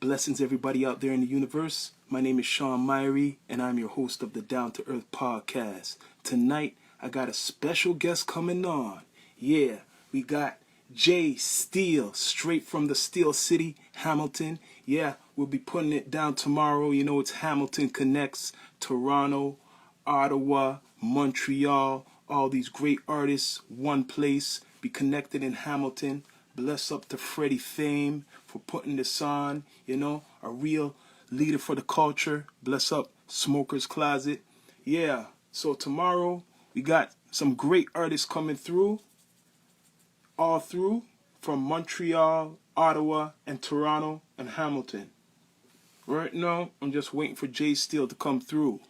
Blessings, everybody out there in the universe. My name is Sean Myrie, and I'm your host of the Down to Earth podcast. Tonight, I got a special guest coming on. Yeah, we got Jay Steele, straight from the Steel City, Hamilton. Yeah, we'll be putting it down tomorrow. You know, it's Hamilton Connects, Toronto, Ottawa, Montreal, all these great artists, one place, be connected in Hamilton. Bless up to Freddie Fame for putting this on, you know, a real leader for the culture. Bless up Smoker's Closet. Yeah, so tomorrow we got some great artists coming through, all through from Montreal, Ottawa, and Toronto, and Hamilton. Right now, I'm just waiting for Jay Steele to come through.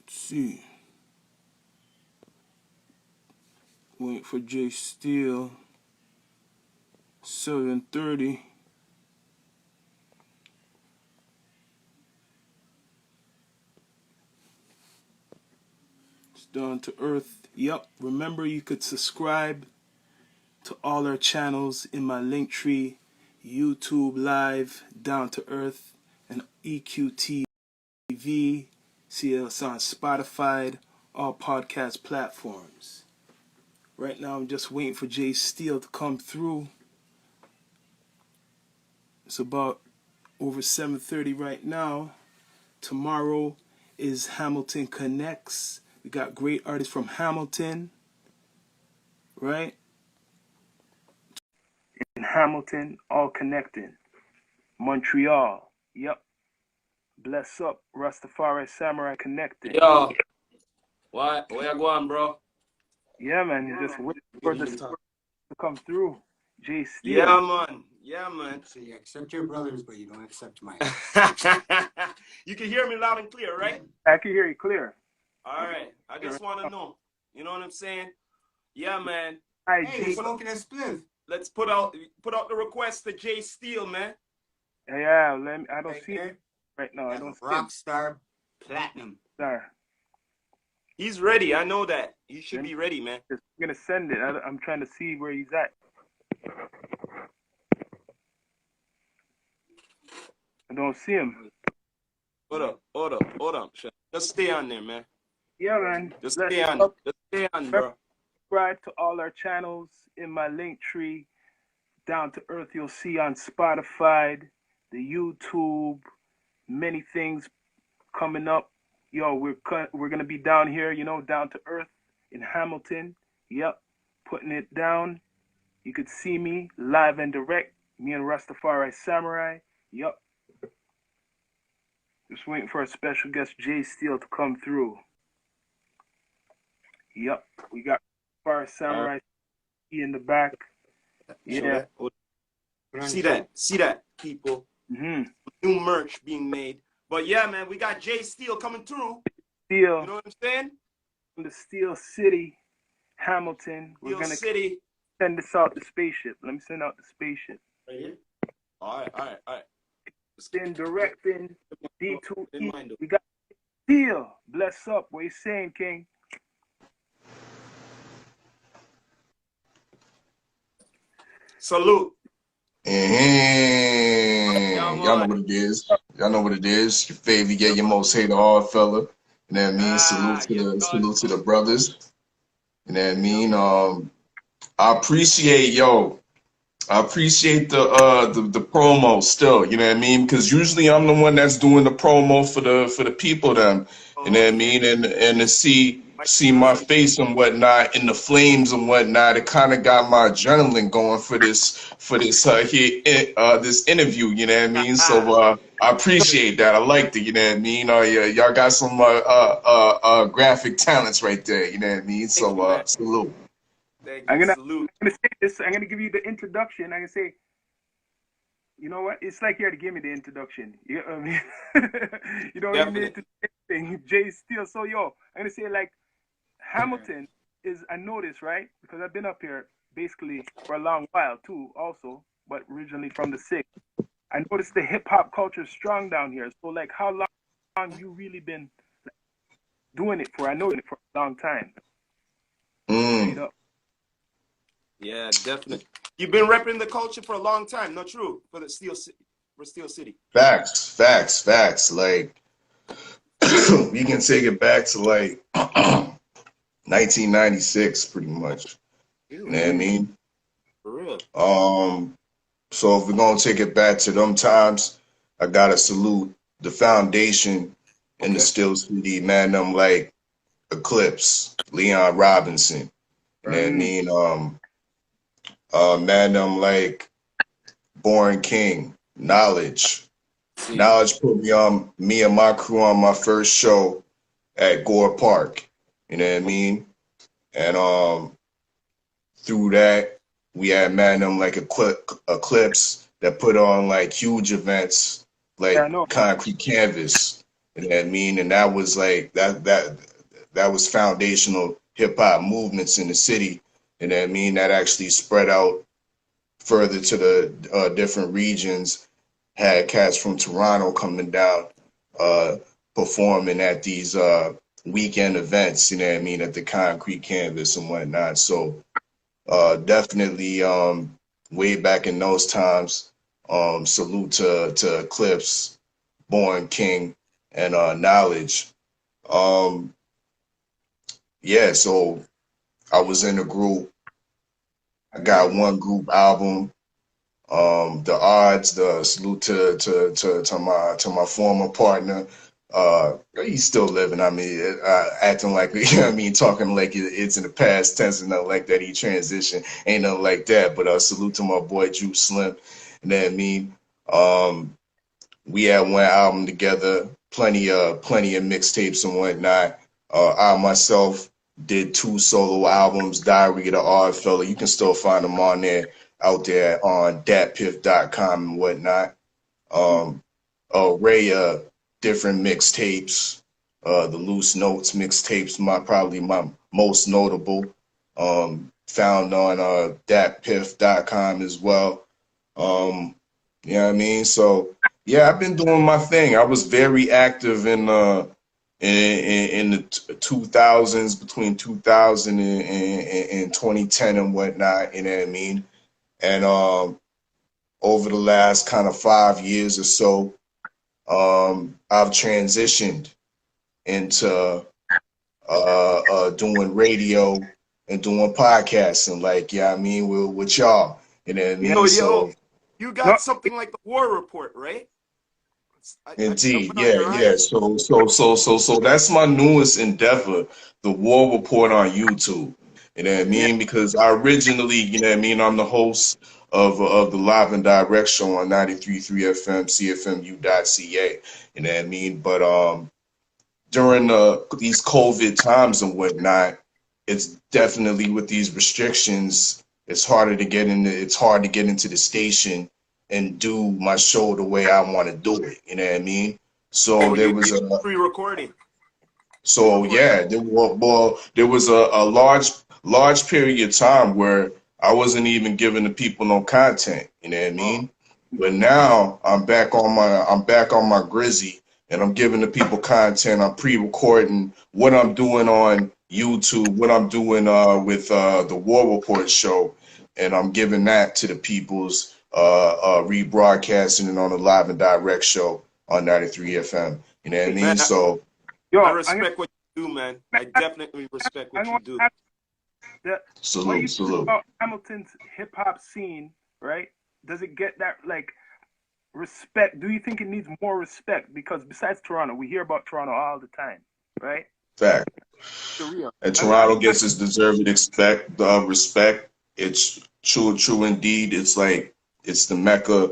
Let's see. Waiting for Jay Steele. 7:30. It's Down to Earth. Yep. Remember, you could subscribe to all our channels in my link tree, YouTube Live, Down to Earth, and EQTV. See us on Spotify, all podcast platforms. Right now, I'm just waiting for Jay Steele to come through. It's about over 7:30 right now. Tomorrow is Hamilton Connects. We got great artists from Hamilton, right? In Hamilton, all connecting. Montreal, yep. Bless up, Rastafari Samurai connecting. Yo, where you going, bro? Yeah, man, you just wait for this to come through. Jay Steele. Yeah, man. Yeah, man. So you accept your brothers, but you don't accept mine. You can hear me loud and clear, right? I can hear you clear. All right. I just want to know. You know what I'm saying? Yeah, man. Hi, Hey, Jay. follow can split. Let's put out the request to Jay Steele, man. Yeah, I don't Right see there. it right now. I don't see it. Rockstar Platinum. Sorry. He's ready. I know that. He should be ready, man. I'm gonna send it. I'm trying to see where he's at. I don't see him. Hold up. Just stay on there, man. Yeah, man. Just Let's stay on. Just stay on, bro. subscribe to all our channels in my link tree. Down to Earth, you'll see on Spotify, the YouTube, many things coming up. Yo, we're gonna be down here, you know, Down to Earth in Hamilton. Yep, putting it down. You could see me live and direct. Me and Rastafari Samurai. Yep. Just waiting for a special guest, Jay Steele, to come through. Yep, we got Rastafari Samurai in the back. Yeah. See that, people. Mm-hmm. New merch being made. But yeah, man, we got Jay Steele coming through. Steel. You know what I'm saying? From the Steel City, Hamilton. We're gonna City. send this out the spaceship. Let me send out the spaceship. Right here. All right. Then directing D2E. We got Steel. Bless up. What you saying, King? Salute. Y'all know what it is. Y'all know what it is. Your favorite, yeah, your most hated hard fella. You know what I mean? Salute to the brothers. You know what I mean? I appreciate the promo still, you know what I mean? Because usually I'm the one that's doing the promo for the people them. You know what I mean? And to see my face and whatnot in the flames and whatnot, it kind of got my adrenaline going for this this interview, you know what I mean? So I appreciate that. I liked it, you know what I mean? Y'all got some graphic talents right there, you know what I mean? So salute. I'm gonna say this. I'm gonna give you the introduction. I'm gonna say, you know what? It's like you had to give me the introduction. You know what I mean? You don't even need to say anything. Jay Steele. So yo, I'm gonna say like Hamilton is, I know this, right? Because I've been up here basically for a long while too, also, but originally from the '6. I noticed the hip hop culture is strong down here. So like, how long you really been doing it for? I know it for a long time. You know? Yeah, definitely. You've been repping the culture for a long time, not true? For Steel City. Facts. Like we can take it back to like 1996, pretty much. You know what I mean? For real. So if we're gonna take it back to them times, I gotta salute the foundation in the Steel City, man. Them like Eclipse, Leon Robinson. You know what I mean? Man, them like Born King, Knowledge. Knowledge put me and my crew on my first show at Gore Park. You know what I mean? And through that, we had man them like Eclipse that put on like huge events like Concrete Canvas. You know what I mean? And that was like that was foundational hip hop movements in the city. You know what I mean? That actually spread out further to the different regions. Had cats from Toronto coming down, performing at these weekend events, you know what I mean, at the Concrete Canvas and whatnot. So definitely way back in those times, salute to Eclipse, Born King, and Knowledge. Yeah, so I was in a group. I got one group album. The Odds, the salute to my former partner. He's still living. I mean, acting like, you know what I mean, talking like it's in the past tense and nothing like that. He transitioned, ain't nothing like that. But salute to my boy Juice Slim. You know what I mean? We had one album together, plenty of mixtapes and whatnot. I myself did 2 solo albums, Diary of the Odd Fella. You can still find them on there, out there on datpiff.com and whatnot. Array of different mixtapes, the Loose Notes mixtapes, probably my most notable, found on datpiff.com as well. You know what I mean? So yeah, I've been doing my thing. I was very active in the 2000s, between 2000 and 2010 and whatnot, you know what I mean? And over the last kind of 5 years or so, I've transitioned into doing radio and doing podcasting, like, yeah, I mean, with y'all, you know what I mean? So you got something like the War Report, right? Indeed, yeah. So that's my newest endeavor, the War Report on YouTube. You know what I mean? Because I originally, you know what I mean, I'm the host of the Live and Direct show on 93.3 FM, CFMU.ca. You know what I mean? But during these COVID times and whatnot, it's definitely with these restrictions, it's hard to get into the station and do my show the way I want to do it. You know what I mean? So there was a pre-recording. So yeah, there was a large period of time where I wasn't even giving the people no content. You know what I mean? But now I'm back on my Grizzy, and I'm giving the people content. I'm pre-recording what I'm doing on YouTube, what I'm doing with the War Report show, and I'm giving that to the people's rebroadcasting it on the Live and Direct show on 93 FM. You know what I mean? So I respect what you do, man. I definitely respect what you do. Salute. About Hamilton's hip hop scene, right? Does it get that like respect? Do you think it needs more respect? Because besides Toronto, we hear about Toronto all the time, right? Fact. And Toronto gets its deserved respect. It's true indeed. It's like it's the Mecca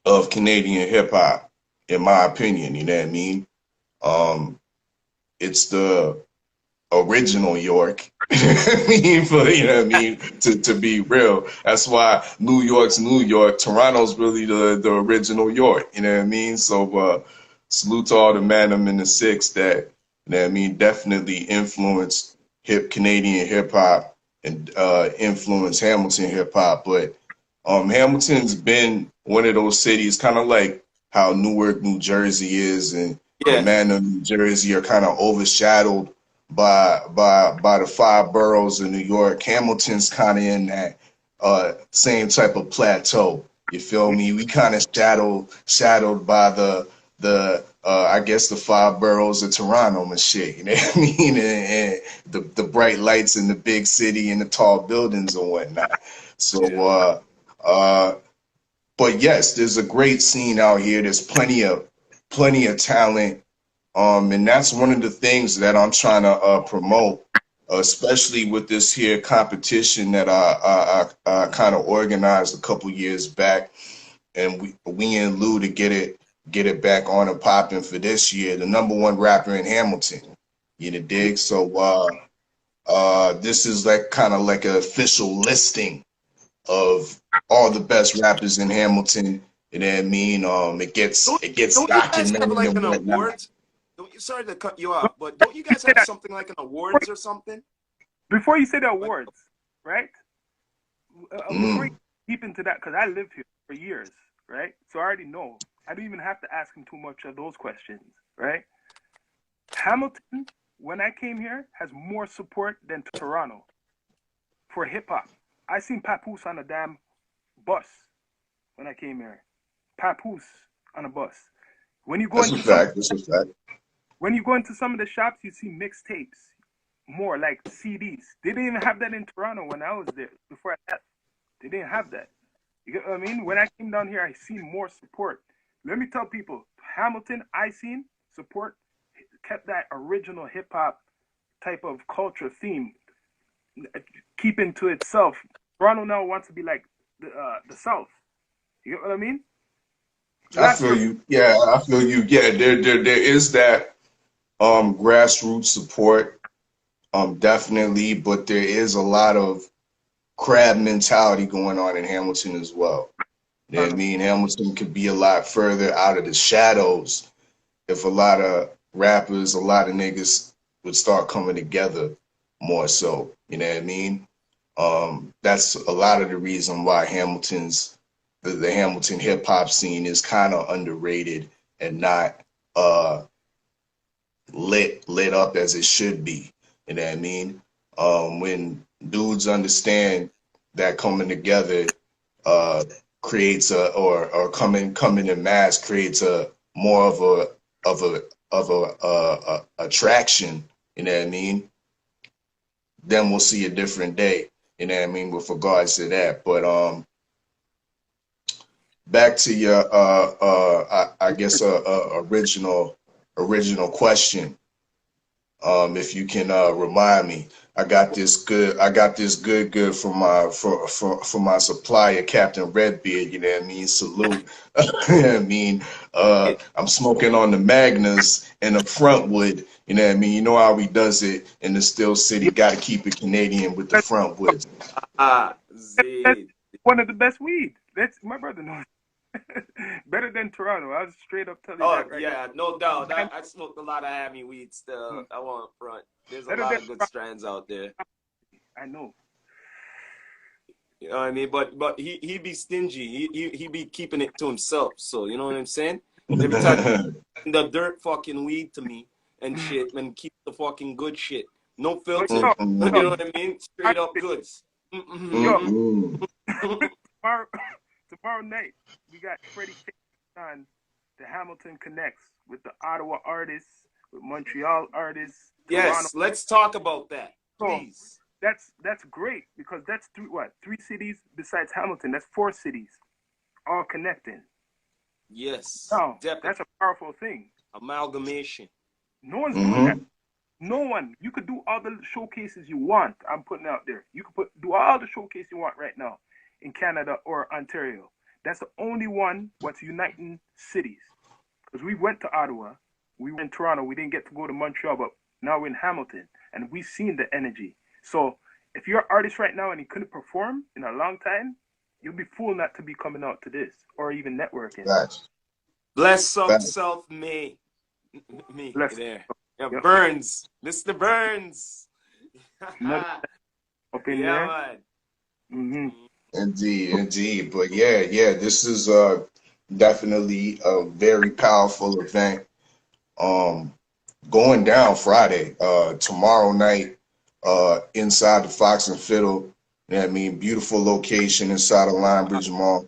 of Canadian hip hop, in my opinion. You know what I mean? It's the original York. You know what I mean? To be real, that's why New York's New York. Toronto's really the original York. You know what I mean? So salute to all the man them in the six that, you know what I mean, definitely influenced Canadian hip hop and influenced Hamilton hip hop. But Hamilton's been one of those cities, kind of like how Newark, New Jersey is, and the man of New Jersey are kind of overshadowed by the 5 boroughs of New York. Hamilton's kind of in same type of plateau. You feel me? We kind of shadowed by the I guess the five boroughs of Toronto and shit. You know what I mean? And the bright lights in the big city and the tall buildings and whatnot. So but yes, there's a great scene out here. There's plenty of talent. And that's one of the things that I'm trying to promote, especially with this here competition that I kind of organized a couple years back, and we in lieu to get it back on and popping for this year. The #1 rapper in Hamilton, you know, dig. So this is like kind of like an official listing of all the best rappers in Hamilton. You know what I mean? It gets Don't you guys have documented like and an whatnot. awards? Sorry to cut you off, but don't you guys have something like an awards or something? Before you say the awards, right? Before you deep into that, because I lived here for years, right? So I already know. I don't even have to ask him too much of those questions, right? Hamilton, when I came here, has more support than Toronto for hip hop. I seen Papoose on a damn bus when I came here. Papoose on a bus. When you go That's a into fact. That's a fact. when you go into some of the shops, you see mixtapes, more like CDs. They didn't even have that in Toronto when I was there. Before I left, they didn't have that. You get what I mean? When I came down here, I seen more support. Let me tell people, Hamilton, I seen support, kept that original hip hop type of culture theme, keeping to itself. Toronto now wants to be like the South. You get what I mean? I Last feel year, you. Yeah, I feel you. Yeah, there is that grassroots support, definitely, but there is a lot of crab mentality going on in Hamilton as well. You know what I mean? Hamilton could be a lot further out of the shadows if a lot of rappers, a lot of niggas would start coming together more so. You know what I mean? That's a lot of the reason why the Hamilton hip hop scene is kind of underrated and not lit up as it should be. You know what I mean? When dudes understand that coming together creates or coming in mass creates a more of a attraction. You know what I mean? Then we'll see a different day. You know what I mean, with regards to that. But back to your I guess original question. If you can remind me, I got this good from my supplier, Captain Redbeard. You know what I mean? Salute. You know what I mean? I'm smoking on the Magnus and the Frontwood. You know what I mean? You know how he does it in the Still City. Got to keep it Canadian with the Frontwood. that's Z. one of the best weed. That's my brother knows. Better than Toronto. I was straight up telling you Oh that right yeah, no doubt. I smoked a lot of Hammy weed now. still. I want front. There's a Better lot than of good Toronto. strands out there. I know. You know what I mean? But he be stingy. He be keeping it to himself. So you know what I'm saying? Every time the dirt fucking weed to me and shit, and keep the fucking good shit. No But filter. You know what I mean? Straight up goods. yo, tomorrow, tomorrow night we got Freddie on the Hamilton Connects with the Ottawa artists, with Montreal artists, Toronto. Yes, let's talk about that, So please. that's great because that's three cities besides Hamilton. That's four cities all connecting. Yes, Now definitely. that's a powerful thing. Amalgamation. No one's doing that. No one. You could do all the showcases you want. I'm putting out there. You could do all the showcase you want right now in Canada or Ontario. That's the only one what's uniting cities. Because we went to Ottawa, we were in Toronto, we didn't get to go to Montreal, but now we're in Hamilton, and we've seen the energy. So if you're an artist right now and you couldn't perform in a long time, you'll be fool not to be coming out to this or even networking. Facts. Bless some Facts. self-made. Me Bless. there. Yeah, Yep. Burns. Mr. Burns. Another up in Yeah, there. man. Mm-hmm. Indeed. But yeah, this is definitely a very powerful event. Going down Friday, tomorrow night, inside the Fox and Fiddle, You know what I mean? Beautiful location inside of Linebridge Mall.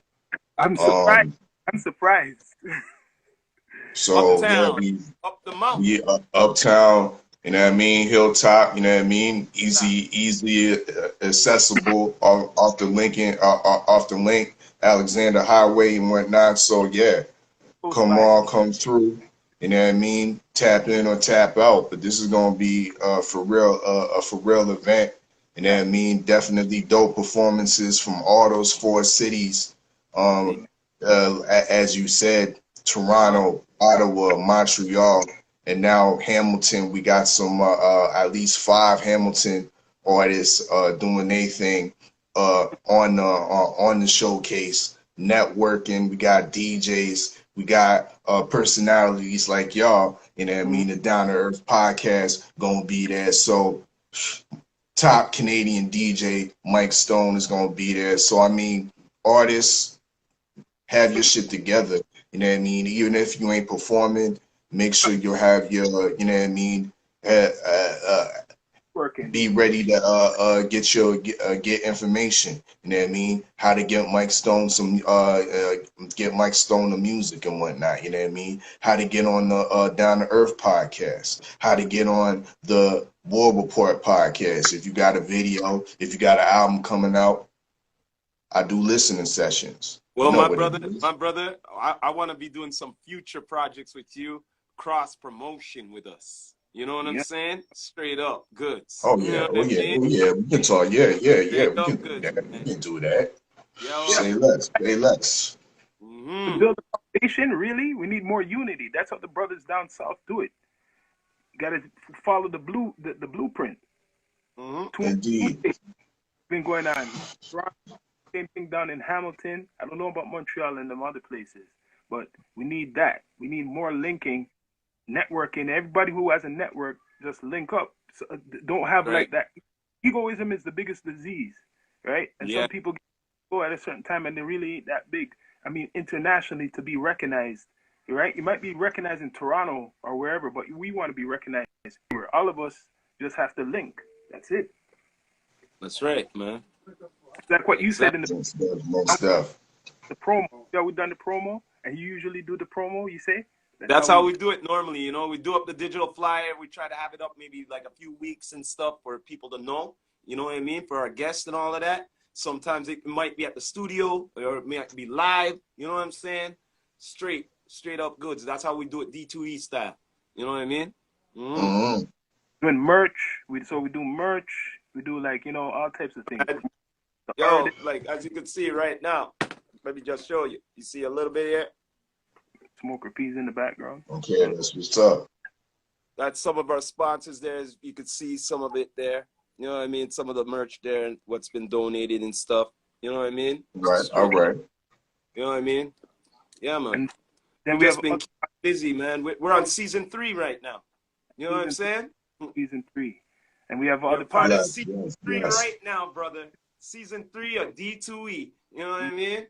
I'm surprised. Um, I'm surprised. so yeah, Uptown, up the mountain. we uptown, you know what I mean? Hilltop, you know what I mean? Easily accessible off the Lincoln, off the link, Alexander Highway and whatnot. So yeah, Close come by. on, come through. You know what I mean? Tap in or tap out. But this is gonna be for real, a for real event. You know what I mean? Definitely dope performances from all those four cities. See? Um, as you said, Uh-huh. Toronto, Ottawa, Montreal, and now Hamilton. We got some at least five Hamilton artists doing their thing on the showcase, networking. We got DJs. We got personalities like y'all. You know what I Mhm. mean? The Down to Earth podcast gonna be there. So top Canadian DJ Mike Stone is gonna be there. So I mean, artists, have your shit together. You know what I mean? Even if you ain't performing, make sure you have your, you know what I mean, uh, uh, uh, Working. be ready to get information. You know what I mean? How to get Mike Stone some get Mike Stone the music and whatnot. You know what I mean? How to get on the Down to Earth podcast. How to get on the War Report podcast. If you got a video, if you got an album coming out, I do listening sessions. You Well, know what it is. my brother, I want to be doing some future projects with you, cross promotion with us. You know what I'm Yeah. saying? Straight up goods. Oh You yeah, know oh what I yeah, mean? oh yeah. We can talk. Yeah, yeah, yeah. Straight We can up do goods, that. We man. can do that. Yeah. Yo. Say less. Say less. To Mm-hmm. build a foundation, really, we need more unity. That's how the brothers down south do it. You got to follow the blueprint. Mm-hmm. Too much Indeed. been going on. Same thing down in Hamilton. I don't know about Montreal and them other places, but we need that. We need more linking, networking. Everybody who has a network, just link up. So, don't have Right. like that. Egoism is the biggest disease, right? And Yeah. some people go at a certain time and they really ain't that big. I mean, internationally to be recognized, right? You might be recognized in Toronto or wherever, but we want to be recognized here. All of us just have to link. That's it. That's right, man. It's like what you said in Exactly. Most stuff. the promo. Yeah, we done the promo, and you usually do the promo. You say that's That's how how we. we do it normally. You know, we do up the digital flyer. We try to have it up maybe like a few weeks and stuff for people to know. You know what I mean? For our guests and all of that. Sometimes it might be at the studio or it might be live. You know what I'm saying? Straight up goods. That's how we do it D2E style. You know what I mean? Mm-hmm. Mm-hmm. Doing merch. We do merch. We do like all types of things. The Yo, artist, like as you can see right now, let me just show you. You see a little bit here? Smoker P's in the background. Okay, that's what's up. That's some of our sponsors there. You could see some of it there. You know what I mean? Some of the merch there and what's been donated and stuff. You know what I mean? Right. All Straight. right. You know what I mean? Yeah, man. And We then we just have been busy, man. We're on season 3 right now. You know what I'm saying? season 3, and we have You're other part of podcasts. Yes. season Yes. 3 Yes. right now, brother. Season 3 of D2E. You know what I mean?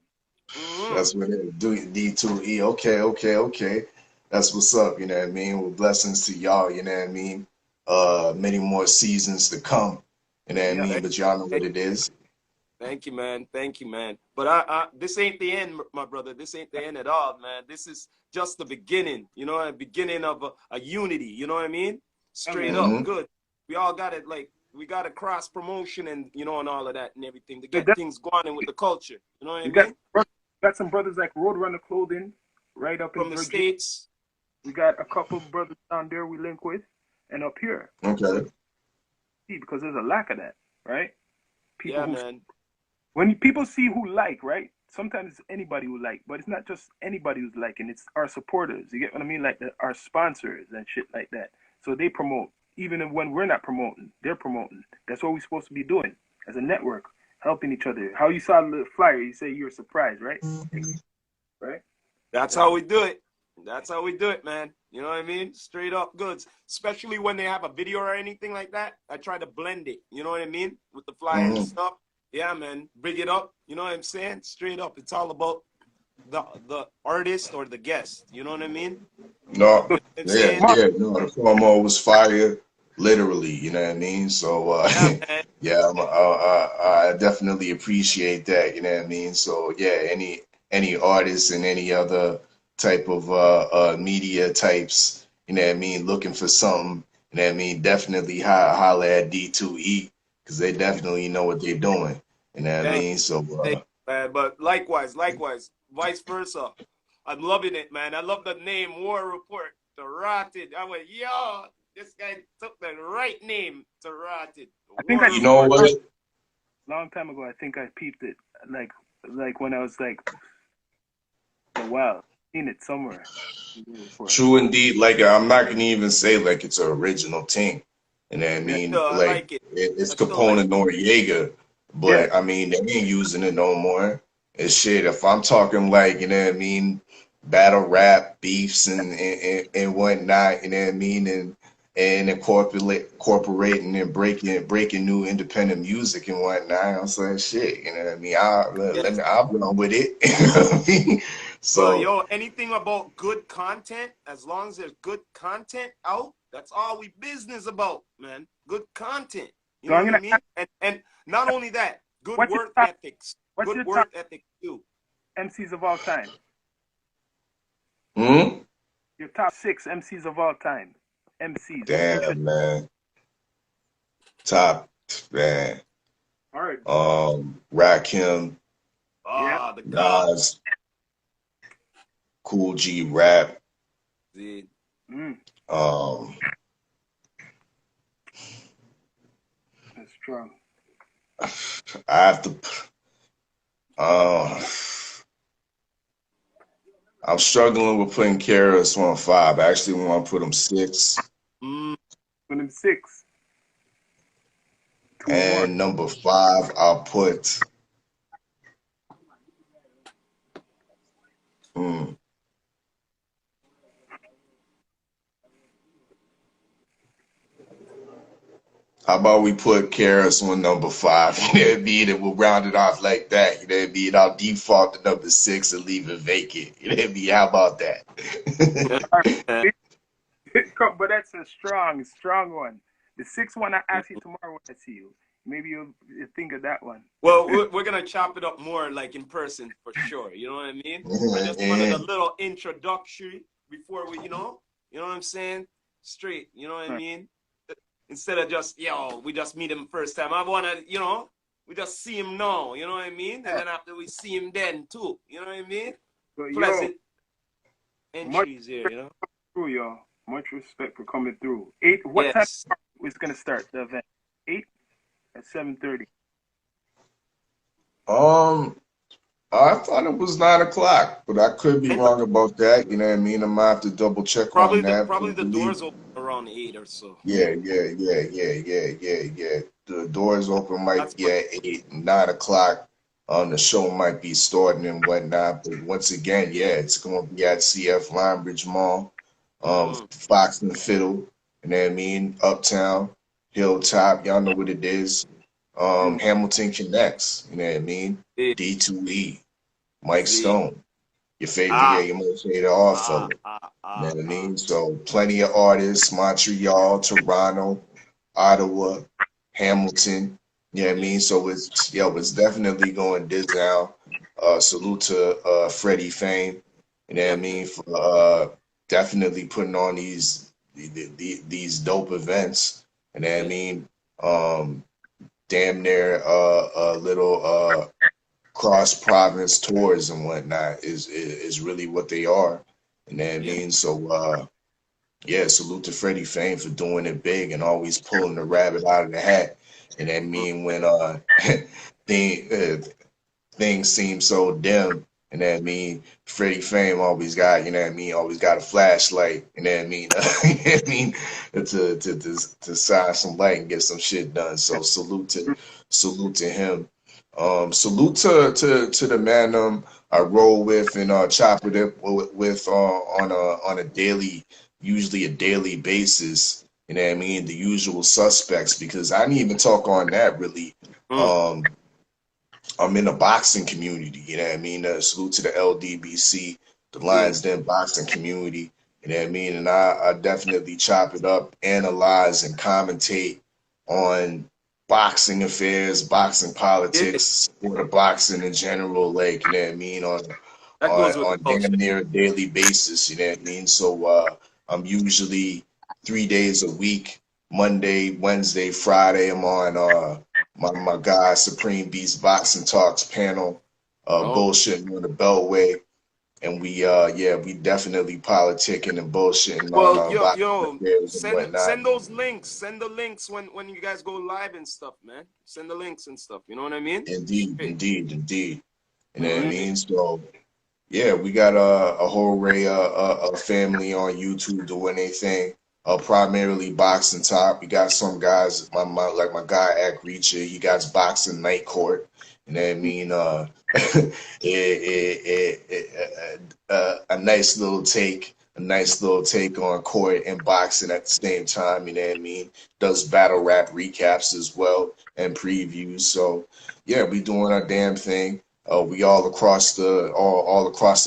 Mm-hmm. That's what it do. D2E. Okay. Okay. Okay. That's what's up. You know what I mean? Well, blessings to y'all. You know what I mean? Many more seasons to come. You know what I Yeah, mean? But y'all know what it is. Thank you, man. Thank you, man. But this ain't the end, my brother. This ain't the end at all, man. This is just the beginning, you know, a beginning of a unity. You know what I mean? Straight man. up, Mm-hmm. good. We all got it. Like we got to cross promotion and and all of that and everything to Yeah, get things going with the culture. You know what I we got mean? got some brothers like Roadrunner Clothing right up in From the Virginia. States. We got a couple brothers down there we link with, and up here. Okay. So because there's a lack of that, right? People Yeah, who man. when people see who like, right? Sometimes it's anybody who like, but it's not just anybody who's liking. It's our supporters. You get what I mean? Like our sponsors and shit like that. So they promote, even when we're not promoting, they're promoting. That's what we're supposed to be doing as a network, helping each other. How you saw the flyer? You say you're surprised, right? Right? That's how we do it. That's how we do it, man. You know what I mean? Straight up goods. Especially when they have a video or anything like that. I try to blend it. You know what I mean? With the flyer and Mm-hmm. stuff. Yeah, man. Bring it up. You know what I'm saying? Straight up. It's all about the artist or the guest. You know what I mean? No. You know what I'm Yeah. saying? Yeah. No. The promo was fire. literally, you know what I mean? So, Yeah, man. yeah, I definitely appreciate that, you know what I mean? So, yeah, any artists and any other type of media types, you know what I mean, looking for something, you know what I mean, definitely holler at D2E because they definitely know what they're doing, you know what I Thank mean? So, Thank you, man. But likewise, vice versa. I'm loving it, man. I love the name War Report. The Rotted. I went, yo, this guy took the right name to Rotted. I think War I you seen know Report. what? it a long time ago. I think I peeped it like when I was like a while. Seen it somewhere. Before. True indeed. Like I'm not gonna even say like it's an original thing. And I Yeah, mean, I like like it. it's I still like Capone and it. Noriega, yeah. but I mean they ain't using it no more. It's shit. If I'm talking like, you know what I mean, battle rap beefs and whatnot, you know what I mean, and incorporating and breaking new independent music and whatnot. I'm saying shit, you know what I mean? Yes. I'll run with it. You know what I mean? Well, So yo, anything about good content, as long as there's good content out, that's all we business about, man. Good content. You So know I'm what I gonna mean? ask, And not only that, good what's your work top? ethics. What's Good your top work ethics too. MCs of all time? hmm? Your top 6 MCs of all time. MCs. Damn, man. Top, man. All right. Rakim, Yeah. Ah, the gods. Nas, Cool G Rap. See, Mm, Um, that's strong. I have to. Uh, I'm struggling with putting Karis on 5. I actually want to put him 6, mm, Put them 6. 2 more. and number 5, I'll put. Hmm, how about we put Karis on number 5? You know what I mean? And we'll round it off like that. You know what I mean? I'll default to number 6 and leave it vacant. You know what I mean? How about that? All right. But that's a strong one. The 6th one I ask you tomorrow when I see you. Maybe you'll think of that one. well, we're gonna chop it up more like in person for sure. You know what I mean? I just wanted a And little introductory before you know what I'm saying? Straight, you know what I Right. mean? Instead of just, yo, we just meet him first time. I wanna, we just see him now, you know what I mean? And Yeah. then after we see him then too, you know what I mean? So yo, Pleasant much entries here, you know? through, y'all. Much respect for coming through. 8. What time Yes. is gonna start the event? 8 at 7:30. um, I thought it was 9 o'clock, but I could be wrong about that. You know what I mean? I'm gonna have to double check on that. Probably But the believe, doors open around 8 or so. yeah. The doors open might That's be at 8, 9 o'clock. The show might be starting and whatnot. But once again, yeah, yeah. it's gonna be at CF Linebridge Mall, Mm, Fox and Fiddle. You know what I mean? Uptown, Hilltop. Y'all know what it is. Mm. Hamilton Connects. You know what I mean? yeah. D2E. Mike See. Stone, Ah, your most hated odd ah, fellow. ah, You know ah, what I ah. mean? So plenty of artists, Montreal, Toronto, Ottawa, Hamilton. You know what I Yeah. mean? So it's definitely going this down. Salute to Freddie Fame. You know what I Yep. mean? For definitely putting on these dope events. You know what I Yeah. mean? Um, damn near a little cross province tours and whatnot is really what they are. And that Yeah. means so yeah, salute to Freddie Fame for doing it big and always pulling the rabbit out of the hat. And that Mm, mean when thing, uh things seem so dim, and that mean Freddie Fame always got, you know what I mean, always got a flashlight, and that mean you know what I mean, to shine some light and get some shit done. So salute to him. Salute to the man I roll with and chop it up with on a daily, usually a daily basis. You know what I mean? The usual suspects, because I didn't even talk on that really. mm, Um, I'm in the boxing community, you know what I mean? Salute to the LDBC, the yeah. Lions Den boxing community. You know what I mean? And I definitely chop it up, analyze, and commentate on boxing affairs, boxing Yeah, politics, sport of boxing in general, like, you know what I mean, that goes with the on culture. damn near a daily basis, you know what I mean? So I'm usually 3 days a week, Monday, Wednesday, Friday, I'm on my guy Supreme Beast Boxing Talks panel, Oh. bullshitting on the Beltway. And we definitely politicking and bullshitting on Well, boxing yo, affairs and send whatnot. those links. Send the links when you guys go live and stuff, man. Send the links and stuff. You know what I mean? Indeed, Hey. indeed, indeed. You know what I Mm-hmm. mean? So yeah, we got a whole array of family on YouTube doing their thing. Primarily boxing top. We got some guys, like my guy Ack Reacher, he got boxing night court. You know what I mean? A nice little take, on court and boxing at the same time. You know what I mean? Does battle rap recaps as well and previews. So yeah, we doing our damn thing. We all across the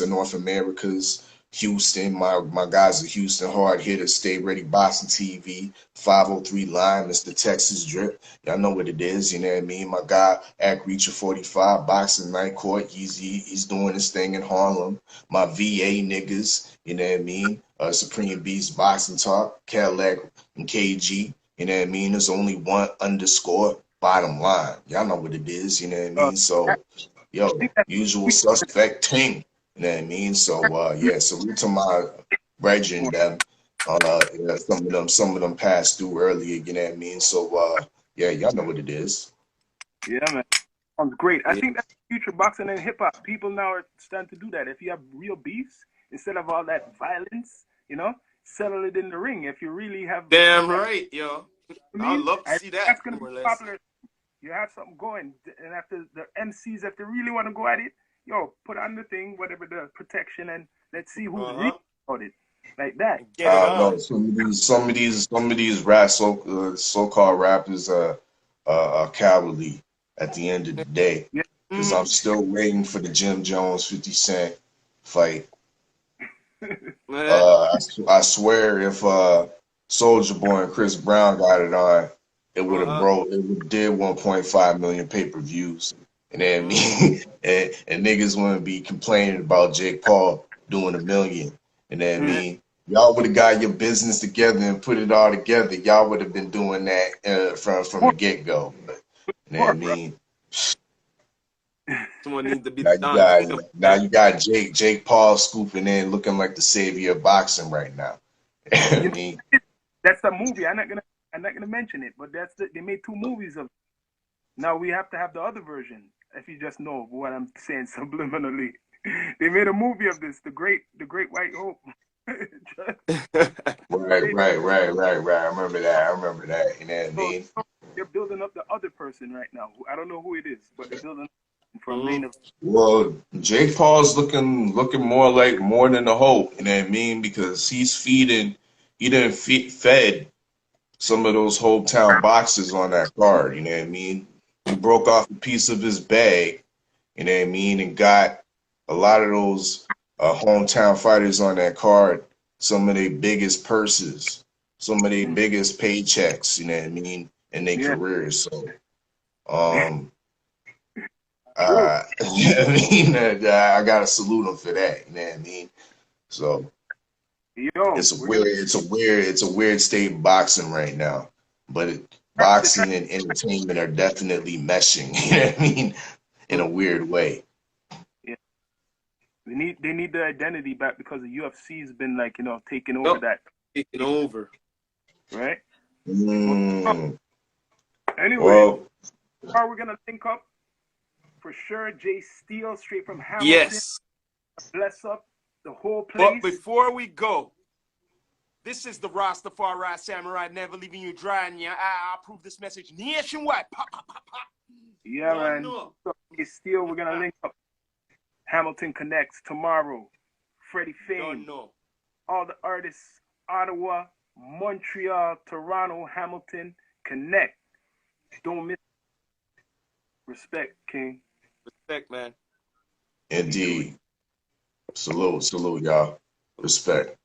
North Americas. Houston, my guys are Houston hard hitters. Stay ready, boxing TV, 503 Line, Mr. Texas Drip. Y'all know what it is, you know what I mean? My guy, Ack Reacher 45, boxing night court. He's doing his thing in Harlem. My VA niggas, you know what I mean? Supreme Beast Boxing Talk, Cadillac and KG. You know what I mean? There's only one underscore bottom line. Y'all know what it is, you know what I mean? So I yo, think that's usual suspect ting. You know what I mean? So yeah, salute to my brethren them. Yeah, some of them passed through earlier, you know what I mean? So yeah, y'all know what it is. yeah, man. Sounds great. I Yeah. think that's the future boxing and hip hop. People now are starting to do that. If you have real beefs, instead of all that violence, settle it in the ring. If you really have, Damn right, yo. I I'd mean, love to I see think that, that's gonna be more or less. popular. You have something going, and after the MCs, if they really want to go at it, put on the thing, whatever the protection, and let's see who's real Uh-huh. about it, like that. Get it No, on. some of these so-called rappers are cowardly at the end of the day. Yeah, Because Mm-hmm. I'm still waiting for the Jim Jones 50 Cent fight. Yeah. I swear if Soldier Boy and Chris Brown got it on, Uh-huh. it would did 1.5 million pay-per-views. And then Mm-hmm. me and niggas wouldn't be complaining about Jake Paul doing 1 million. And then mm, me, y'all would have got your business together and put it all together. Y'all would have been doing that from the more, get-go. But you know what I more, bro. mean? Someone needs to be Now the you Don got King of now that. you got Jake Paul scooping in, looking like the savior of boxing right now. I You mean, know, that's the movie. I'm not gonna mention it, but they made two movies of it. Now we have to have the other version. If you just know what I'm saying subliminally, they made a movie of this, the Great White Hope. right. I remember that. You know what I So mean? they're building up the other person right now. I don't know who it is, but they're building up for a main Mm-hmm. event. Well, Jake Paul's looking more like more than a hope. You know what I mean? Because he didn't fed some of those hometown boxers on that card. You know what I mean? He broke off a piece of his bag. You know what I mean? And got a lot of those hometown fighters on that card some of their biggest purses, some of their biggest paychecks. You know what I mean? In their Yeah, careers. So, um, true. I mean, I gotta salute him for that. You know what I mean? So Yo, we're gonna it's a weird state of boxing right now. But they're trying. boxing and entertainment are definitely meshing. You know what I mean? In a weird way. Yeah, they need the identity back because the UFC's been like taking over Yup. that, Taking over. right? Well, Mm, anyways, well, are we gonna link up for sure? Jay Steele, straight from Hamilton, Yes. bless up the whole But place. before we go, this is the Rastafari Samurai, never leaving you dry, and I approve this message nationwide. Pop, pop, pop, pop. Yeah, One man. no. So, Jay Steele, we're gonna link up. Hamilton Connects tomorrow. Freddie Don't Fame, know. all the artists, Ottawa, Montreal, Toronto, Hamilton, connect. Don't miss. Respect, King. Respect, man. We do it. indeed. Salute, y'all. Respect.